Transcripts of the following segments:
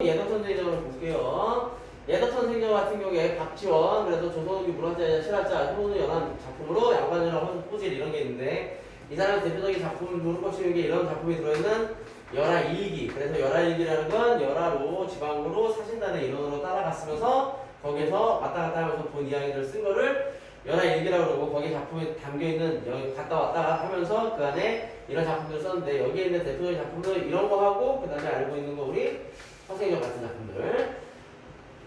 예덕선 생정을 볼게요. 예덕선 생정 같은 경우에 박지원, 그래서 조선욱이 물화자, 실화자, 효노 연한 작품으로 양반이랑 허수 포질 이런 게 있는데 이 사람의 대표적인 작품을 누르보시는 게 이런 작품이 들어있는 열하일기. 그래서 열하일기라는 건 열하로 지방으로 사신단의 인원으로 따라갔으면서 거기에서 왔다 갔다 하면서 본 이야기를 쓴 거를 열하일기라고 그러고 거기 작품에 담겨있는 여기 갔다 왔다 하면서 그 안에 이런 작품들을 썼는데 여기에 있는 대표적인 작품들 이런 거 하고 그 다음에 알고 있는 거 우리 선생님 같은 작품들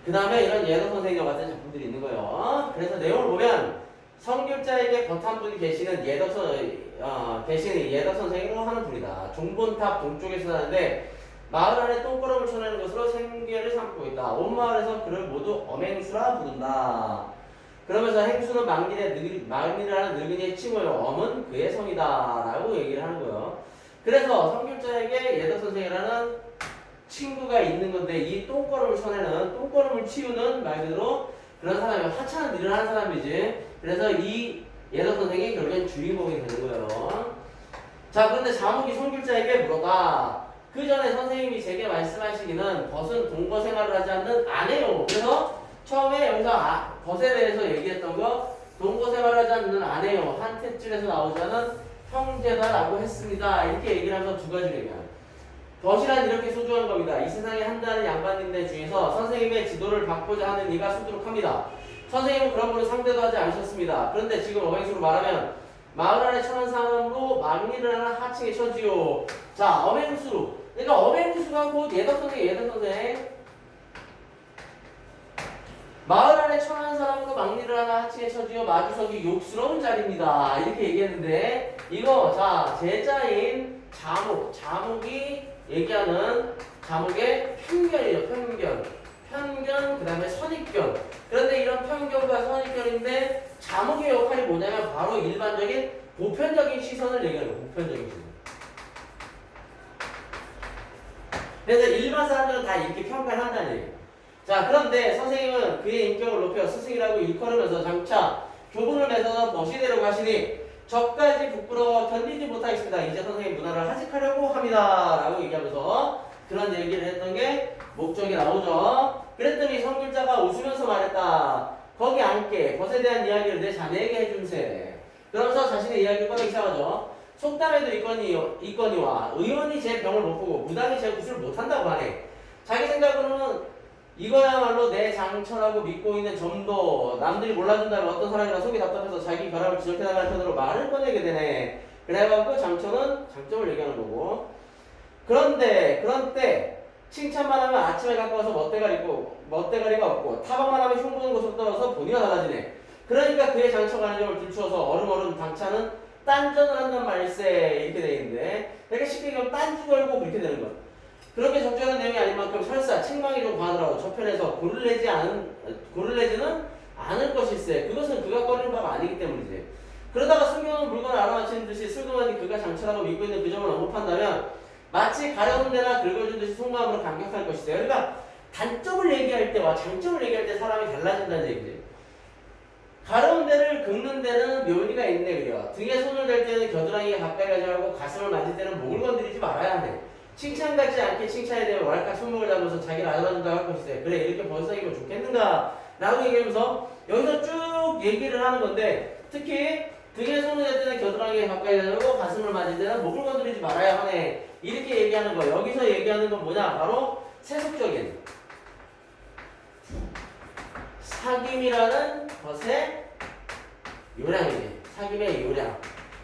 그 다음에 이런 예덕 선생님 같은 작품들이 있는 거예요. 그래서 내용을 보면 성길자에게 겉한 분이 계시는 예덕 선생으로 하는 분이다. 종본탑 동쪽에서 사는데 마을 안에 똥구름을 쳐내는 것으로 생계를 삼고 있다. 온 마을에서 그를 모두 엄행수라 부른다. 그러면서 행수는 망리라는 늙은이의 칭호요. 엄은 그의 성이다 라고 얘기를 하는 거예요. 그래서 성길자에게 예덕 선생이라는 친구가 있는 건데 이 똥걸음을 쳐내는 똥걸음을 치우는 말 그대로 그런 사람이 하찮은 일을 하는 사람이지. 그래서 이 예덕 선생이 결국엔 주인공이 되는 거예요. 자, 그런데 자목이 성길자에게 물었다. 그 전에 선생님이 제게 말씀하시기는 벗은 동거 생활을 하지 않는 아내요. 그래서 처음에 여기서 벗에 대해서 얘기했던 거 동거 생활을 하지 않는 아내요. 한 탯줄에서 나오지 않은 형제다라고 했습니다. 이렇게 얘기를 하면서 두 가지를 얘기합니다. 벗이란 이렇게 소중한 겁니다. 이 세상에 한다는 양반님들 중에서 선생님의 지도를 받고자 하는 이가 수두룩합니다. 선생님은 그런 분을 상대도 하지 않으셨습니다. 그런데 지금 어맹수로 말하면 마을 안에 처한 사람으로 망리를 하는 하층에 처지요. 자, 어맹수. 그러니까 어맹수가 곧 예덕 선생. 마을 안에 처한 사람으로 망리를 하는 하층에 처지요. 마주석이 욕스러운 자리입니다. 이렇게 얘기했는데 이거 자 제자인 자목이 얘기하는 자목의 편견이죠. 편견 그 다음에 선입견. 그런데 이런 편견과 선입견인데 자목의 역할이 뭐냐면 바로 일반적인 보편적인 시선을 얘기하는 거예요. 보편적인 시선. 그래서 일반 사람들은 다 이렇게 평가를 한다는 얘기예요. 자, 그런데 선생님은 그의 인격을 높여 스승이라고 일컬으면서 장차 교분을 맺어서 벗이되려고 하시니 저까지 부끄러워 견디지 못하겠습니다. 이제 선생님 문화를 하직하려고 합니다. 라고 얘기하면서 그런 얘기를 했던 게 목적이 나오죠. 그랬더니 성길자가 웃으면서 말했다. 거기 앉게 벗에 대한 이야기를 내 자네에게 해줌세. 그러면서 자신의 이야기를 꺼내기 시작하죠. 속담에도 있거니와 의원이 제 병을 못 보고 무당이 제 구슬을 못한다고 하네. 자기 생각으로는 이거야말로 내 장처라고 믿고 있는 점도 남들이 몰라준다면 어떤 사람이나 속이 답답해서 자기 결함을 지적해나가는 편으로 말을 꺼내게 되네. 그래갖고 장점을 얘기하는 거고. 그런데 그런 때 칭찬만 하면 아침에 갖고 와서 멋대가리가 없고 타박만 하면 흉보는 곳으로 떨어서 본의가 달라지네. 그러니까 그의 장처가 하는 점을 들추어서 얼음얼음 당차는 딴전을 한단 말세. 이렇게 돼 있는데 그러니까 쉽게 얘기하면 딴주 걸고 그렇게 되는 거야. 그렇게 적절한 내용이 아닌 만큼 설사 책망이 좀 과하더라도 저편에서 고를 내지는 않을 것일세. 그것은 그가 꺼리는 바가 아니기 때문이지. 그러다가 숨겨놓은 물건을 알아맞히는 듯이 슬그머니 그가 장처라고 믿고 있는 그 점을 언급한다면 마치 가려운 데나 긁어준 듯이 속마음으로 감격할 것이세요. 그러니까 단점을 얘기할 때와 장점을 얘기할 때 사람이 달라진다는 얘기지. 가려운 데를 긁는 데는 묘리가 있네. 그래요. 등에 손을 댈 때는 겨드랑이에 가까이 가지 말고 가슴을 만질 때는 목을 건드리지 말아야 하네. 칭찬 같지 않게 칭찬에 대해 왈칵 손목을 잡으면서 자기를 알아준다고 할 것이세요. 그래 이렇게 벌써이면 좋겠는가 라고 얘기하면서 여기서 쭉 얘기를 하는 건데 특히 등에 손을 댈 때는 겨드랑이에 가까이 가고 가슴을 만질 때는 목을 건드리지 말아야 하네. 이렇게 얘기하는 거. 여기서 얘기하는 건 뭐냐? 바로 세속적인 사귐이라는 것의 요량이에요. 사귐의 요량.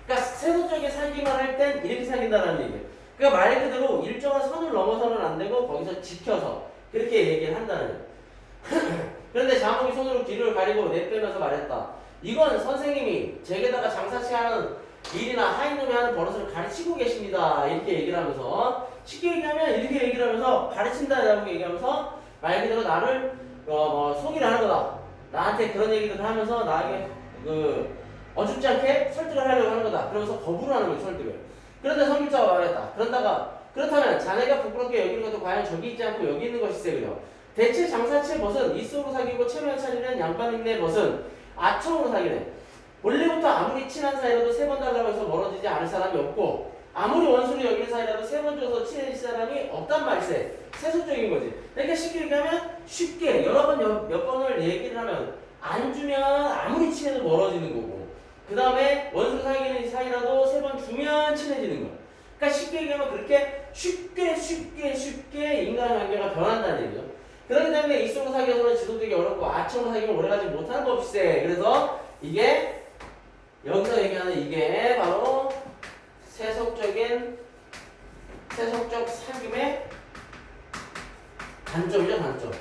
그러니까 세속적인 사귐을 할 땐 이렇게 사귄다는 얘기예요. 그러니까 말 그대로 일정한 선을 넘어서는 안 되고 거기서 지켜서 그렇게 얘기를 한다는 거예요. 그런데 자목이 손으로 귀를 가리고 내빼면서 말했다. 이건 선생님이 제게다가 장사치 하는 일이나 하인놈이 하는 버릇을 가르치고 계십니다. 이렇게 얘기를 하면서 쉽게 얘기하면 이렇게 얘기를 하면서 가르친다라고 얘기하면서 말 그대로 나를 속이를 하는 거다. 나한테 그런 얘기들을 하면서 나에게 어줍지 않게 설득을 하려고 하는 거다. 그러면서 거부를 하는 거예요. 설득을. 그런데 성길자가 말했다. 그렇다면 자네가 부끄럽게 여기는 것도 과연 저기 있지 않고 여기 있는 것이세. 그죠? 대체 장사치의 벗은 입속으로 사귀고 체면 차리는 양반인네 벗은 아청으로 사귀네. 원래부터 아무리 친한 사이라도 세 번 달라고 해서 멀어지지 않을 사람이 없고 아무리 원수로 여기는 사이라도 세 번 줘서 친해질 사람이 없단 말세. 세속적인 거지. 그러니까 쉽게 얘기하면 쉽게 여러 번 몇 번을 얘기를 하면 안 주면 아무리 친해도 멀어지는 거고 그 다음에 원수 사귀는 사이라도 세 번 주면 친해지는 거. 그러니까 쉽게 얘기하면 그렇게 쉽게 인간관계가 변한다는 얘기죠. 그렇기 때문에 이성으로 사귀어서는 지속되기 어렵고 아청으로 사귀면 오래가지 못하는 법일세. 그래서 이게 여기서 얘기하는 이게 바로 세속적 사귐의 단점이죠, 단점.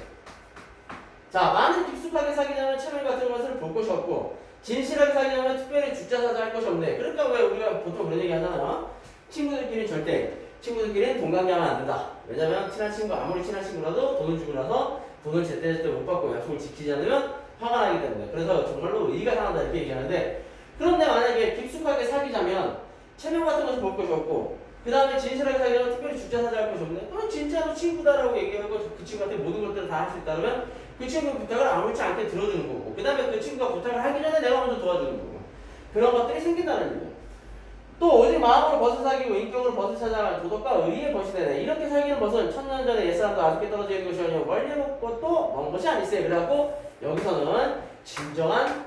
자, 많은 깊숙하게 사귀려면 체면 같은 것을 볼 것이 없고 진실하게 사귀려면 특별히 주자사자 할 것이 없네. 그러니까 왜 우리가 보통 그런 얘기 하잖아요. 친구들끼리는 돈 관계하면 안 된다. 왜냐면 친한 친구 아무리 친한 친구라도 돈을 주고 나서 돈을 제때제때 못 받고 약속을 지키지 않으면 화가 나기 때문에. 그래서 정말로 의의가 상한다 이렇게 얘기하는데 그런데 만약에 깊숙하게 사귀자면 체면 같은 것을 볼 것이 없고 그 다음에 진실하게 사귀려면 특별히 주자사자 할 것이 없네. 그럼 진짜로 친구다라고 얘기하고 그 친구한테 모든 것들을 다 할 수 있다 그러면 그 친구 부탁을 아무렇지 않게 들어주는 거고 그 다음에 그 친구가 부탁을 하기 전에 내가 먼저 도와주는 거고 그런 것들이 생긴다는 얘기야. 또 오직 마음으로 벗을 사귀고 인격으로 벗을 찾아가는 도덕과 의의의 벗이 되네. 이렇게 사귀는 벗은 천년 전에 옛사람도 아쉽게 떨어져 있는 것이 아니오 멀리 못 것도 먼 것이 아니세. 그래갖고 여기서는 진정한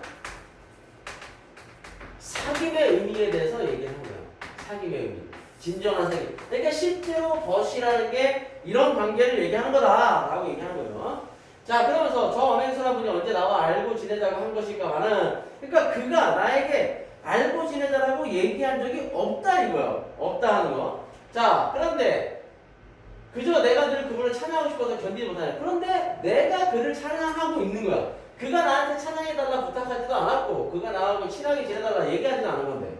사귐의 의미에 대해서 얘기를 한 거예요. 사귐의 의미. 진정한 사귐. 그러니까 실제로 벗이라는 게 이런 관계를 얘기하는 거다라고 얘기하는 거예요. 자, 그러면서 저 어맹선한 분이 언제 나와 알고 지내자고 한 것일까만은 그러니까 그가 나에게 알고 지내자라고 얘기한 적이 없다 이거야. 없다 하는 거. 자, 그런데 그저 내가 늘 그분을 찬양하고 싶어서 견디지 못하네. 그런데 내가 그를 찬양하고 있는 거야. 그가 나한테 찬양해달라 부탁하지도 않았고 그가 나하고 친하게 지내달라 얘기하지도 않은 건데.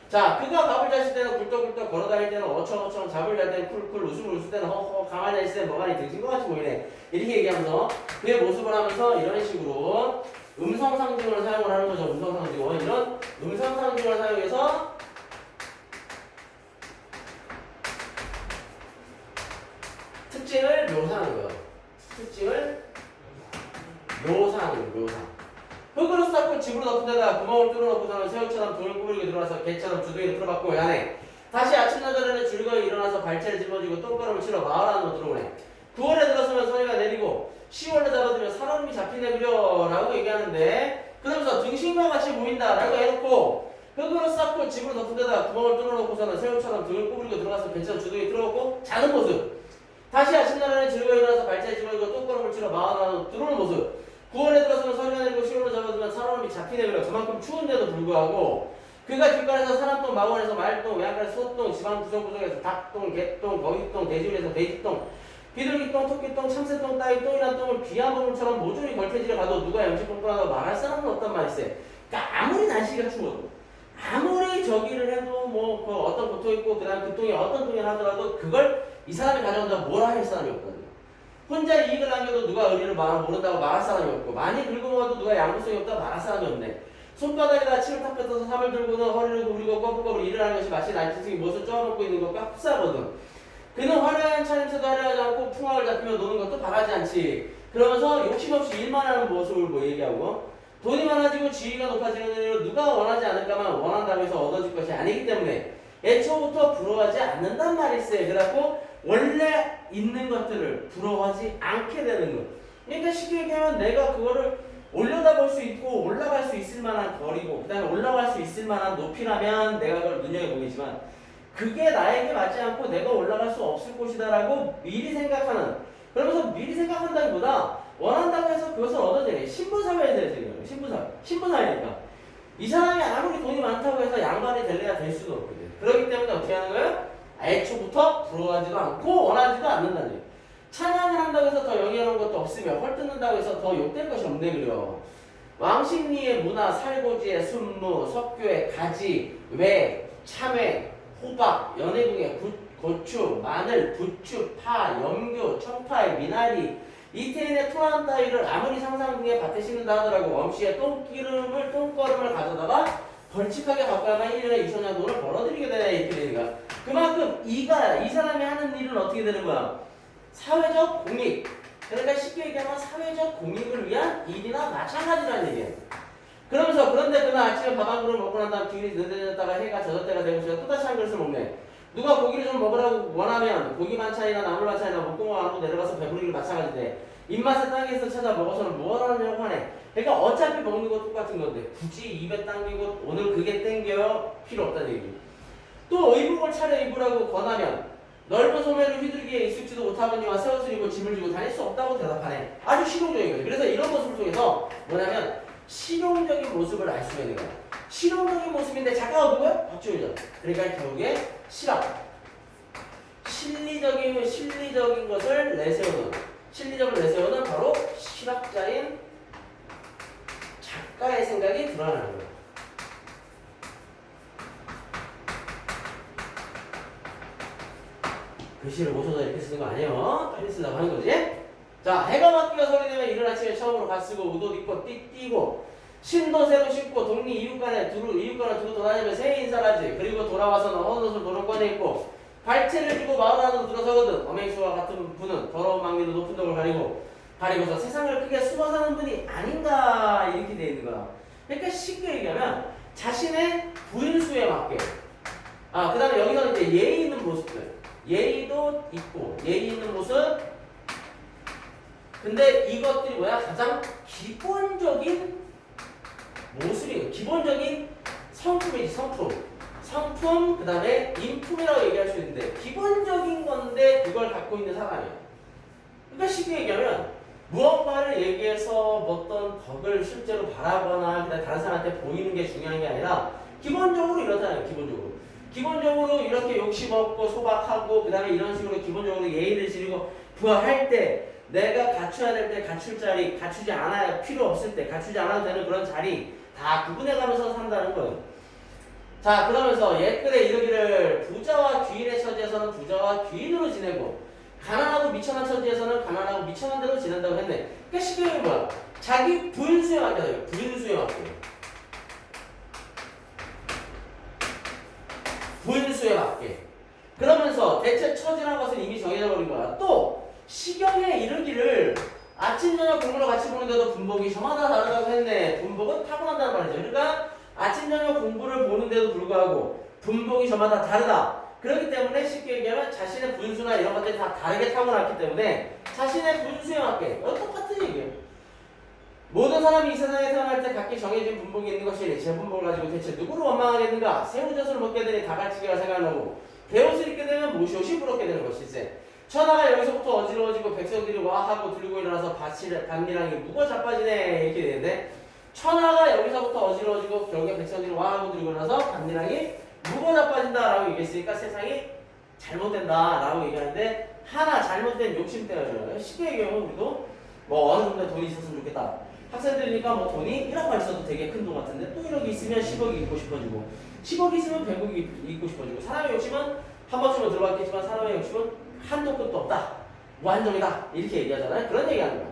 자, 그가 밥을 잤을 때는 굴떡굴떡 걸어다닐 때는 어청어청 잠을 잘 때는 쿨쿨 웃음을 웃을 때는 허허 가만히 있을 때는 뭐가니 등신것 같이 보이네. 이렇게 얘기하면서 그의 모습을 하면서 이런 식으로 음성상징을 사용을 하는 거죠. 음성상징을. 이런 음성상징을 사용해서 특징을 묘사하는 거예요. 특징을 묘사하는 거예요. 묘사. 흙으로 쌓고 집으로 덮은 데다 구멍을 뚫어놓고서는 새우처럼 등을 구부리고 들어와서 개처럼 주둥이를 틀어박고 야네. 다시 아침 나절에는 즐거이 일어나서 발채를 짊어지고 똥가루를 치러 마을 안으로 들어오네. 9월에 들어서면 소리가 내리고 10월에 잡아들면 살얼음이 잡히네 그려 라고 얘기하는데 그러면서 등신과 같이 보인다 라고 해놓고 흙으로 쌓고 집으로 덮은 데다 구멍을 뚫어놓고서는 새우처럼 등을 구부리고 들어가서 개처럼 주둥이 틀어박고 자는 모습. 다시 아침날에는 즐거이 일어나서 발차에 집어지고 똥가루를 치러 마을 안으로 들어오는 모습. 9월에 들어서면 소리가 내리고 10월로 잡아두면 살얼음이 잡히네 그래. 그만큼 추운데도 불구하고 그가 길가에서 사람똥, 마원에서 말똥, 외양간에서 소똥, 지방 구석구석에서 닭똥, 개똥, 거위똥, 돼지우리에서 돼지똥, 비둘기똥, 토끼똥, 참새똥, 따위 똥이란 똥을 귀한 보물처럼 모조리 걸터지려 가도 누가 염치뽕뽕하다고 말할 사람은 없단 말이세. 그러니까 아무리 날씨가 추워도 아무리 저기를 해도 뭐 그 어떤 고통 있고 그 다음 그 똥이 어떤 똥이라 하더라도 그걸 이 사람이 가져온다고 뭐라 할 사람이 없거든요. 혼자 이익을 남겨도 누가 의리를 모른다고 말할 사람이 없고 많이 긁어 모아도 누가 양보성이 없다고 말할 사람이 없네. 손바닥에다 침을 탁 뱉어서 삼을 들고는 허리를 구부리고 꺼부꺼부 일을 하는 것이 마치 날치승이 못을 쪼아먹고 있는 것과 흡사하거든. 그는 화려한 차림새도 화려하지 않고 풍악을 잡히며 노는 것도 바라지 않지. 그러면서 욕심없이 일만 하는 모습을 뭐 얘기하고 돈이 많아지고 지위가 높아지는 일을 누가 원하지 않을까만 원한다고 해서 얻어질 것이 아니기 때문에 애초부터 부러워하지 않는단 말일세. 그래갖고 원래 있는 것들을 부러워하지 않게 되는 거. 그러니까 쉽게 얘기하면 내가 그거를 올려다볼 수 있고 올라갈 수 있을 만한 거리고 그 다음에 올라갈 수 있을 만한 높이라면 내가 그걸 눈여겨보겠지만 그게 나에게 맞지 않고 내가 올라갈 수 없을 곳이다라고 미리 생각하는. 그러면서 미리 생각한다기보다 원한다고 해서 그것을 얻어내네. 신분사회에 대해서 얘기해요. 신분사회니까 이 사람이 아무리 돈이 많다고 해서 양반이 될래야 될 수도 없거든. 그렇기 때문에 어떻게 하는 거예요? 애초부터 부러워하지도 않고 원하지도 않는다는 얘기예요. 찬양을 한다고 해서 더 영예로운 것도 없으며 헐뜯는다고 해서 더 욕될 것이 없네 그려. 왕십리의 문화, 살고지의 순무, 석교의 가지, 외, 참외, 호박, 연해궁의 고추, 마늘, 부추, 파, 염교, 청파의 미나리, 이태인의 토란 따위를 아무리 상상 중에 밭에 심는다 하더라고. 엄씨의 똥걸음을 가져다가 벌칙하게 갖고야만 1년에 2천냥 돈을 벌어들이게 되네. 이렇게 되니까 그만큼 이 사람이 하는 일은 어떻게 되는 거야? 사회적 공익. 그러니까 쉽게 얘기하면 사회적 공익을 위한 일이나 마찬가지라는 얘기예요. 그러면서 그런데 그날 아침에 밥 한 그릇 먹고 난 다음 기운이 느껴졌다가 해가 젖을 때가 되고 싶어 또다시 한 그릇을 먹네. 누가 고기를 좀 먹으라고 원하면 고기 반찬이나 나물 반찬이나 목공을 하고 내려가서 배부르기를 마찬가지인데 입맛에 당겨서 찾아 먹어서는 뭘 하려고 하네. 그러니까 어차피 먹는 거 똑같은 건데 굳이 입에 당기고 오늘 그게 땡겨요? 필요 없다는 얘기. 또 의복을 차려 입으라고 권하면 넓은 소매를 휘두르기에 익숙지도 못하거니와 새 옷을 입고 짐을 지고 다닐 수 없다고 대답하네. 아주 실용적인 거죠. 그래서 이런 모습을 통해서 뭐냐면 실용적인 모습을 알 수가 있는 거야. 실용적인 모습인데 작가가 누구야? 박주희죠. 그러니까 결국에 실학. 실리적인 것을 내세우는, 실리적을 내세우는 바로 실학자인 작가의 생각이 드러나는 거예요. 글씨를 모셔서 이렇게 쓰는 거 아니에요. 빨리 쓰려고 하는 거지. 자, 해가 맞기가 소리내면 이른 아침에 처음으로 갓 쓰고 옷 입고 뛰고 신도 새로 신고 동리 이웃간을 두루 돌아다니며 새해 인사를 하지. 그리고 돌아와서는 헌 옷을 도로 꺼내 입고 발채를 쥐고 마을 안으로 들어서거든. 어맹수와 같은 분은 더러운 망리로 높은 덕을 가리고서 세상을 크게 숨어 사는 분이 아닌가 이렇게 돼 있는 거야. 그러니까 쉽게 얘기하면 자신의 분수에 맞게. 그 다음에 여기서 이제 예의 있는 모습들. 예의도 있고 예의 있는 모습. 근데 이것들이 뭐야? 가장 기본적인 모습이에요. 기본적인 성품이지. 성품 그 다음에 인품이라고 얘기할 수 있는데 기본적인 건데 그걸 갖고 있는 사람이에요. 그러니까 쉽게 얘기하면 무언가를 얘기해서 어떤 덕을 실제로 바라거나 그다음에 다른 사람한테 보이는 게 중요한 게 아니라 기본적으로 이렇잖아요. 기본적으로 이렇게 욕심 없고 소박하고 그 다음에 이런 식으로 기본적으로 예의를 지르고 부하할 때 내가 갖춰야 될 때 갖출 자리, 갖추지 않아야 필요 없을 때 갖추지 않아도 되는 그런 자리 다 구분해가면서 산다는 거예요. 자, 그러면서 옛글에 이르기를 부자와 귀인의 처지에서는 부자와 귀인으로 지내고 가난하고 미천한 처지에서는 가난하고 미천한 대로 지낸다고 했네. 그러니까 쉽게 뭐야? 자기 분수에 맞게 분수에 맞게. 분수에 맞게. 그러면서 대체 처지라는 것은 이미 정해져 버린 거야. 또 시경에 이르기를 아침 저녁 공부를 같이 보는데도 분복이 저마다 다르다고 했네. 분복은 타고난다는 말이죠. 그러니까 아침 저녁 공부를 보는데도 불구하고 분복이 저마다 다르다. 그렇기 때문에 쉽게 얘기하면 자신의 분수나 이런 것들이 다 다르게 타고났기 때문에 자신의 분수에 맞게 똑같은 얘기예요. 모든 사람이 이 세상에 태어날 때 각기 정해진 분복이 있는 것이니 제 분복을 가지고 대체 누구를 원망하겠는가? 새우젓을 먹게 되니 다갈치기가 생각나고 배옷을 입게 되면 모시옷이 부럽게 되는 것일세. 천하가 여기서부터 어지러워지고 백성들이 와하고 들고 일어나서 밭이랑이 묵어 자빠지네 이렇게 되는데 천하가 여기서부터 어지러워지고 결국에 백성들이 와하고 들고 일어나서 밭이랑이 묵어 자빠진다라고 얘기했으니까 세상이 잘못된다라고 얘기하는데 하나 잘못된 욕심 때문에 쉽게 얘기하면 우리도 뭐 어느 정도 돈이 있었으면 좋겠다. 학생들이니까 뭐 돈이 1억만 있어도 되게 큰 돈 같은데 또 1억이 있으면 10억이 있고 싶어지고 10억이 있으면 100억이 있고 싶어지고 사람의 욕심은 한 번쯤은 들어봤겠지만 사람의 욕심은 한도 끝도 없다. 무한정이다. 이렇게 얘기하잖아요. 그런 얘기하는 거야.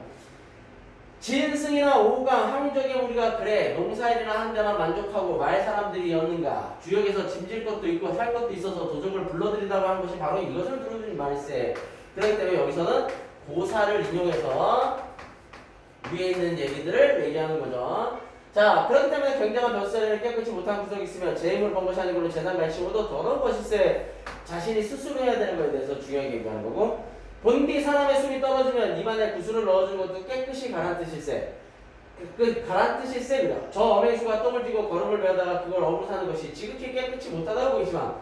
진승이나 오강, 항적에 우리가 그래 농사일이나 한 데만 만족하고 말 사람들이었는가 주역에서 짐질 것도 있고 살 것도 있어서 도적을 불러들이다고 하는 것이 바로 이것을 부르는 말일세. 그렇기 때문에 여기서는 고사를 인용해서 위에 있는 얘기들을 얘기하는 거죠. 자, 그렇기 때문에 굉장한 벼슬을 깨끗이 못한 구석이 있으면 재임을 번 것이 아닌 걸로 재산 갈치고도 더러운 것일세. 자신이 스스로 해야 되는 거에 대해서 중요하게 얘기하는 거고 본디 사람의 숨이 떨어지면 입안에 구슬을 넣어준 것도 깨끗이 가란 뜻일세. 가란 뜻일세. 저 어맹수가 똥을 쥐고 걸음을 배우다가 그걸 업으로 사는 것이 지극히 깨끗이 못하다고 보이지만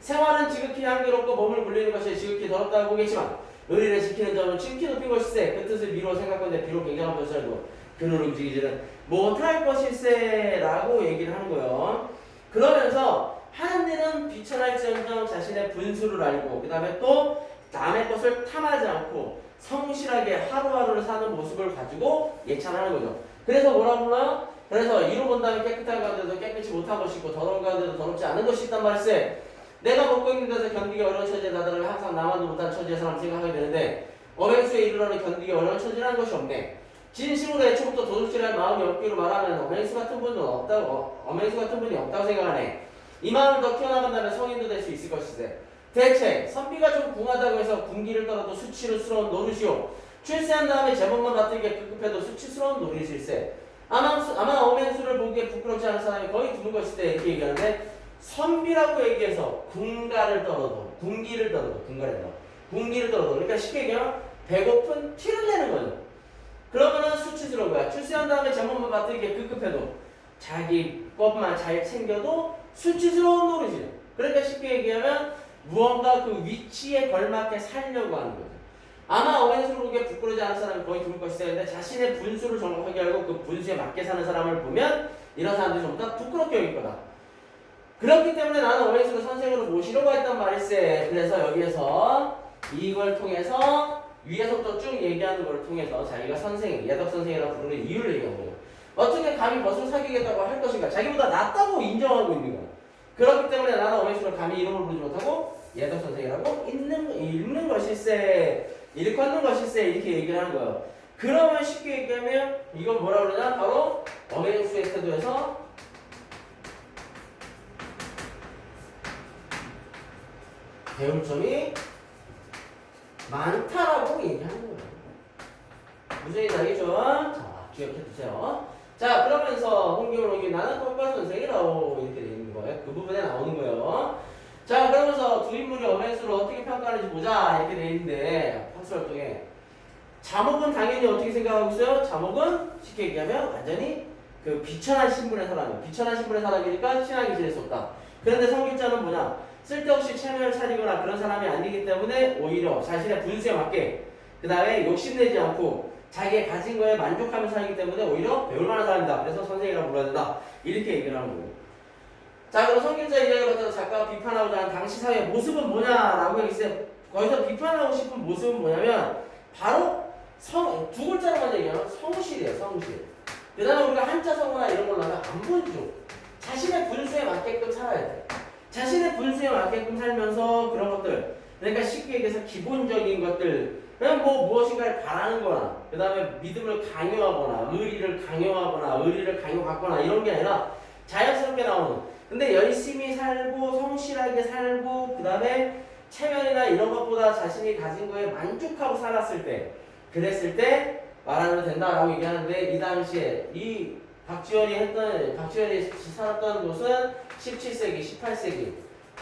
생활은 지극히 향기롭고 몸을 굴리는 것이 지극히 더럽다고 보겠지만 의리를 지키는 점은 지극히 높인 것일세. 그 뜻을 미루어 생각하는데 비록 굉장한 변설도 그를 움직이지는 못할 것일세 라고 얘기를 하는 거예요. 그러면서 하는 일은 비천할지언정 자신의 분수를 알고 그 다음에 또 남의 것을 탐하지 않고 성실하게 하루하루를 사는 모습을 가지고 예찬하는 거죠. 그래서 뭐라 불러요? 그래서 이루 본다면 깨끗한 가운데도 깨끗이 못한 것이 있고 더러운 가운데도 더럽지 않은 것이 있단 말일세. 내가 먹고 있는 데서 견디기 어려운 처지에 다다르면 항상 나만도 못한 처지의 사람 생각하게 되는데 어맹수에 이르러는 견디기 어려운 처지라는 것이 없네. 진심으로 애초부터 도둑질할 마음이 없기로 말하면 어맹수 같은 분이 없다고 생각하네. 이 마음을 더 키워나간다면 성인도 될 수 있을 것이세. 대체 선비가 좀 궁하다고 해서 군기를 떨어도 수치스러운 노릇이요 출세한 다음에 제법만 받들게 급급해도 수치스러운 노릇일세. 아마 어맹수를 보기에 부끄럽지 않은 사람이 거의 드문 것일세. 이렇게 얘기하는데 선비라고 얘기해서 군가를 떨어도, 군기를 떨어도, 군가래다. 군기를 떨어도. 그러니까 쉽게 얘기하면 배고픈 티를 내는 거죠. 그러면은 수치스러운 거야. 출세한 다음에 제목만 봤더니 이게 급급해도 자기 것만 잘 챙겨도 수치스러운 노릇이죠. 그러니까 쉽게 얘기하면 무언가 그 위치에 걸맞게 살려고 하는 거죠. 아마 어벤스로 보기에 부끄러지 않은 사람이 거의 드물 것이다 했는데 자신의 분수를 정확하게 알고 그 분수에 맞게 사는 사람을 보면 이런 사람들이 전부 다 부끄럽게 여길 거다. 그렇기 때문에 나는 어벤스를 선생으로 모시려고 했단 말일세. 그래서 여기에서 이걸 통해서 위에서부터 쭉 얘기하는 걸 통해서 자기가 선생, 예덕 선생이라고 부르는 이유를 얘기하는 거예요. 어떻게 감히 벗을 사귀겠다고 할 것인가? 자기보다 낫다고 인정하고 있는 거야. 그렇기 때문에 나는 어벤스를 감히 이름을 부르지 못하고 예덕 선생이라고 읽는 것일세. 일컫는 것일세. 이렇게 얘기를 하는 거예요. 그러면 쉽게 얘기하면 이건 뭐라 그러냐? 바로 어벤스의 태도에서 배울 점이 많다라고 얘기하는 거예요. 무슨 얘기인지 알겠죠? 자, 기억해 두세요. 자, 그러면서 홍기훈 나는 똑바 선생이라고 이렇게 되어 있는 거예요. 그 부분에 나오는 거예요. 자, 그러면서 두 인물이 어벤스를 어떻게 평가하는지 보자 이렇게 되어 있는데 학술활동에 자목은 당연히 어떻게 생각하고 있어요? 자목은 쉽게 얘기하면 완전히 그 비천한 신분의 사람이에요. 비천한 신분의 사람이니까 친하게 지낼 수 없다. 그런데 성길자는 뭐냐? 쓸데없이 체면을 차리거나 그런 사람이 아니기 때문에 오히려 자신의 분수에 맞게 그 다음에 욕심내지 않고 자기의 가진 거에 만족하면서 살기 때문에 오히려 배울 만한 사람이다. 그래서 선생이라고 불러야 된다. 이렇게 얘기를 하는 거예요. 자, 그럼 성길자 이야기를 갖다가 작가가 비판하고자 하는 당시 사회의 모습은 뭐냐라고 얘기했어요. 거기서 비판하고 싶은 모습은 뭐냐면 바로 두 글자로만 얘기하면 성실이에요. 성실. 그 다음에 우리가 한자 성어나 이런 걸로 하면 안 보여주죠. 자신의 분수에 맞게끔 살아야 돼. 자신의 분수에 맞게끔 살면서 그런 것들, 그러니까 쉽게 얘기해서 기본적인 것들, 그냥 뭐 무엇인가를 바라는 거나 그 다음에 믿음을 강요하거나 의리를 강요하거나 이런 게 아니라 자연스럽게 나오는, 근데 열심히 살고 성실하게 살고 그 다음에 체면이나 이런 것보다 자신이 가진 거에 만족하고 살았을 때, 그랬을 때 말하면 된다라고 얘기하는데, 이 당시에 이 박지원이 살았던 곳은 17세기, 18세기.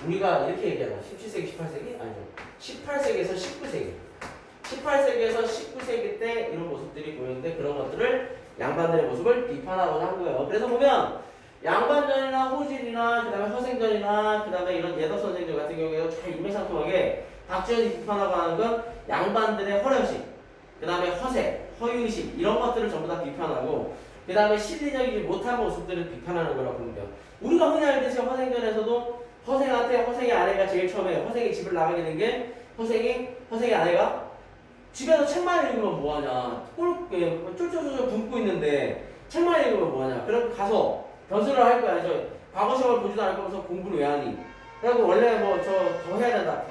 우리가 이렇게 얘기하잖아. 17세기, 18세기? 아니죠. 18세기에서 19세기. 18세기에서 19세기 때 이런 모습들이 보이는데 그런 것들을 양반들의 모습을 비판하고자 한 거예요. 그래서 보면 양반전이나 호질이나 그 다음에 허생전이나 그 다음에 이런 예덕 선생들 같은 경우에도 잘 인맥상통하게 박지원이 비판하고 하는 건 양반들의 허례식, 그 다음에 허세, 허위의식 이런 것들을 전부 다 비판하고 그 다음에 실리적이지 못한 모습들을 비판하는 거라고 보면 돼요. 우리가 흔히 알듯이 허생전에서도 허생의 아내가 제일 처음에 허생이 집을 나가게 된 게 허생의 아내가 집에서 책만 읽으면 뭐하냐, 쫄쫄쫄쫄 굶고 있는데 책만 읽으면 뭐하냐, 그럼 가서 변수를 할 거야. 저 과거 시험을 보지도 않을 거면서 공부를 왜 하니? 그리고 원래 뭐 저 더 해야 된다.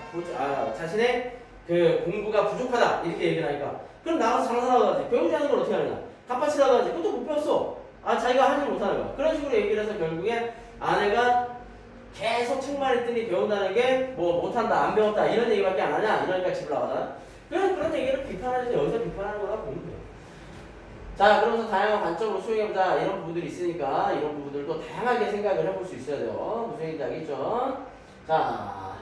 자신의 그 공부가 부족하다 이렇게 얘기를 하니까 그럼 나가서 장사라도 하지. 배우지 않는 걸 어떻게 하느냐? 갑바치라도 하지. 그것도 못 배웠어. 자기가 하지 못하는 거야. 그런 식으로 얘기를 해서 결국에 아내가 계속 책만 읽더니 배운다는 게 뭐 못한다, 안 배웠다 이런 얘기밖에 안 하냐? 이러니까 집을 나가잖아. 그런 얘기를 비판하지, 여기서 비판하는 거라고 보면 돼요. 자, 그러면서 다양한 관점으로 수용해보자 이런 부분들이 있으니까 이런 부분들도 다양하게 생각을 해볼 수 있어야 돼요. 무슨 얘기인지 알겠죠? 자,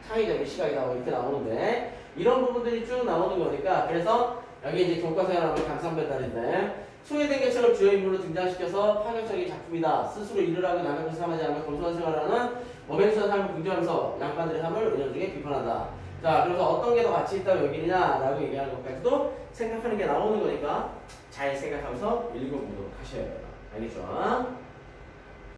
창의적인 시각이 이렇게 나오는데 이런 부분들이 쭉 나오는 거니까, 그래서 여기 이제 교과서에 나오는 강상별단인데 소개된 것처럼 주요 인물로 등장시켜서 파격적인 작품이다. 스스로 일을 하고 남의 것을 삼하지 않으며 검소한 생활하는 어벤져의 삶을 긍정하면서 양반들의 삶을 은연중에 비판한다. 자, 그래서 어떤 게 더 가치 있다고 여기느냐라고 얘기하는 것까지도 생각하는 게 나오는 거니까 잘 생각하면서 읽어보도록 하셔야 돼요. 알겠죠?